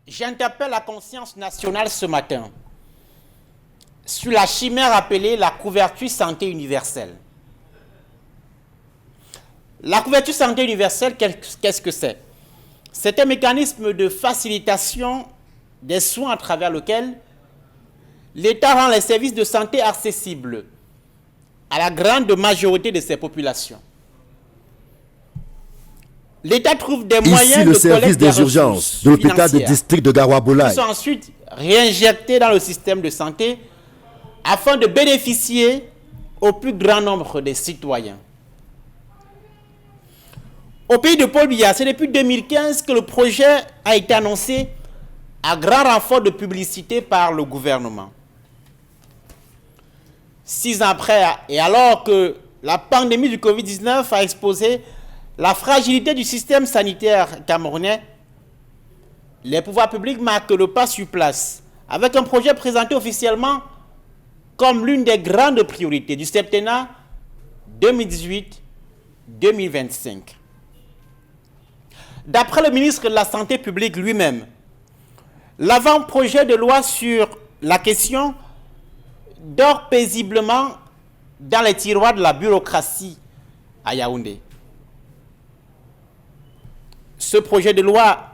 J'interpelle la conscience nationale ce matin sur la chimère appelée la couverture santé universelle. La couverture santé universelle, qu'est-ce que c'est? C'est un mécanisme de facilitation des soins à travers lequel l'État rend les services de santé accessibles à la grande majorité de ses populations. L'État trouve des moyens de service des urgences de l'hôpital de district de Garoua-Boulaye qui sont ensuite réinjectés dans le système de santé afin de bénéficier au plus grand nombre des citoyens. Au pays de Paul Biya, c'est depuis 2015 que le projet a été annoncé à grand renfort de publicité par le gouvernement. 6 ans après, et alors que la pandémie du Covid-19 a exposé la fragilité du système sanitaire camerounais, les pouvoirs publics marquent le pas sur place avec un projet présenté officiellement comme l'une des grandes priorités du septennat 2018-2025. D'après le ministre de la Santé publique lui-même, l'avant-projet de loi sur la question dort paisiblement dans les tiroirs de la bureaucratie à Yaoundé. Ce projet de loi,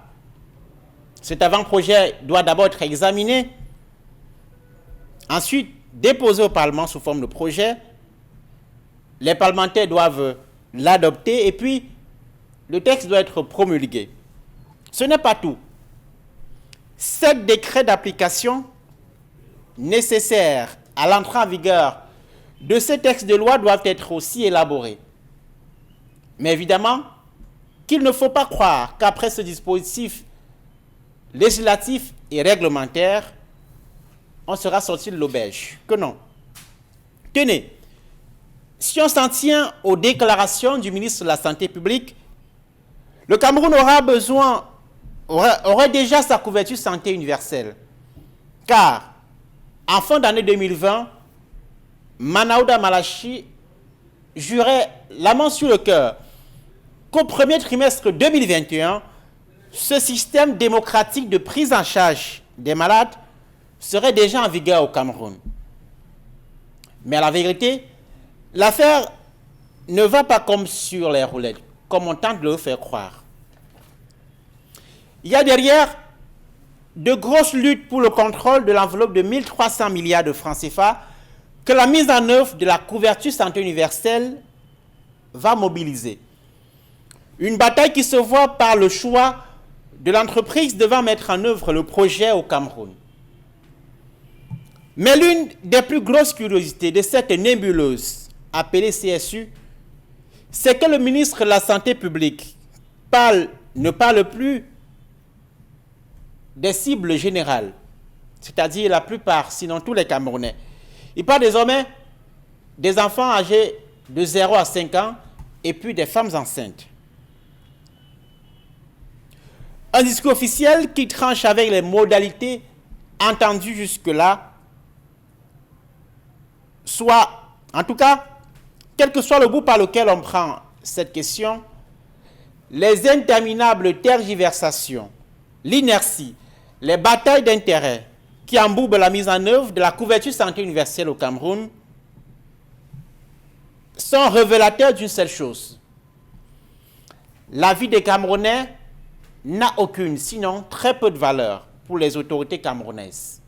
cet avant-projet doit d'abord être examiné, ensuite déposé au Parlement sous forme de projet. Les parlementaires doivent l'adopter et puis le texte doit être promulgué. Ce n'est pas tout. 7 décrets d'application nécessaires à l'entrée en vigueur de ces textes de loi doivent être aussi élaborés. Mais évidemment, qu'il ne faut pas croire qu'après ce dispositif législatif et réglementaire, on sera sorti de l'auberge. Que non. Tenez, si on s'en tient aux déclarations du ministre de la Santé publique, le Cameroun aurait déjà sa couverture santé universelle. Car, en fin d'année 2020, Manaouda Malachi jurait la main sur le cœur qu'au premier trimestre 2021, ce système démocratique de prise en charge des malades serait déjà en vigueur au Cameroun. Mais à la vérité, l'affaire ne va pas comme sur les roulettes, comme on tente de le faire croire. Il y a derrière de grosses luttes pour le contrôle de l'enveloppe de 1300 milliards de francs CFA que la mise en œuvre de la couverture santé universelle va mobiliser. Une bataille qui se voit par le choix de l'entreprise devant mettre en œuvre le projet au Cameroun. Mais l'une des plus grosses curiosités de cette nébuleuse appelée CSU, c'est que le ministre de la Santé publique ne parle plus des cibles générales, c'est-à-dire la plupart, sinon tous les Camerounais. Il parle désormais des enfants âgés de 0 à 5 ans et puis des femmes enceintes. Un discours officiel qui tranche avec les modalités entendues jusque-là, soit, en tout cas, quel que soit le bout par lequel on prend cette question, les interminables tergiversations, l'inertie, les batailles d'intérêts qui embourbent la mise en œuvre de la couverture santé universelle au Cameroun sont révélateurs d'une seule chose. La vie des Camerounais n'a aucune, sinon très peu de valeur pour les autorités camerounaises.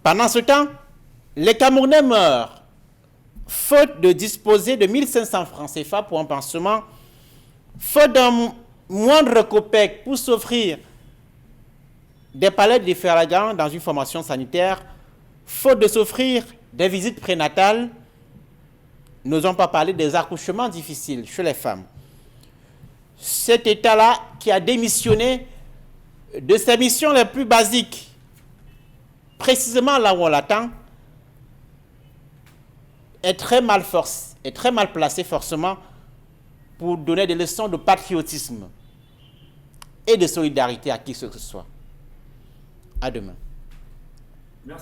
Pendant ce temps, les Camerounais meurent faute de disposer de 1500 francs CFA pour un pansement, faute d'un moindre copec pour s'offrir des palettes de Ferragan dans une formation sanitaire, faute de s'offrir des visites prénatales, n'osons pas parler des accouchements difficiles chez les femmes. Cet État-là qui a démissionné de ses missions les plus basiques, précisément là où on l'attend, est très mal placé forcément pour donner des leçons de patriotisme et de solidarité à qui que ce soit. À demain.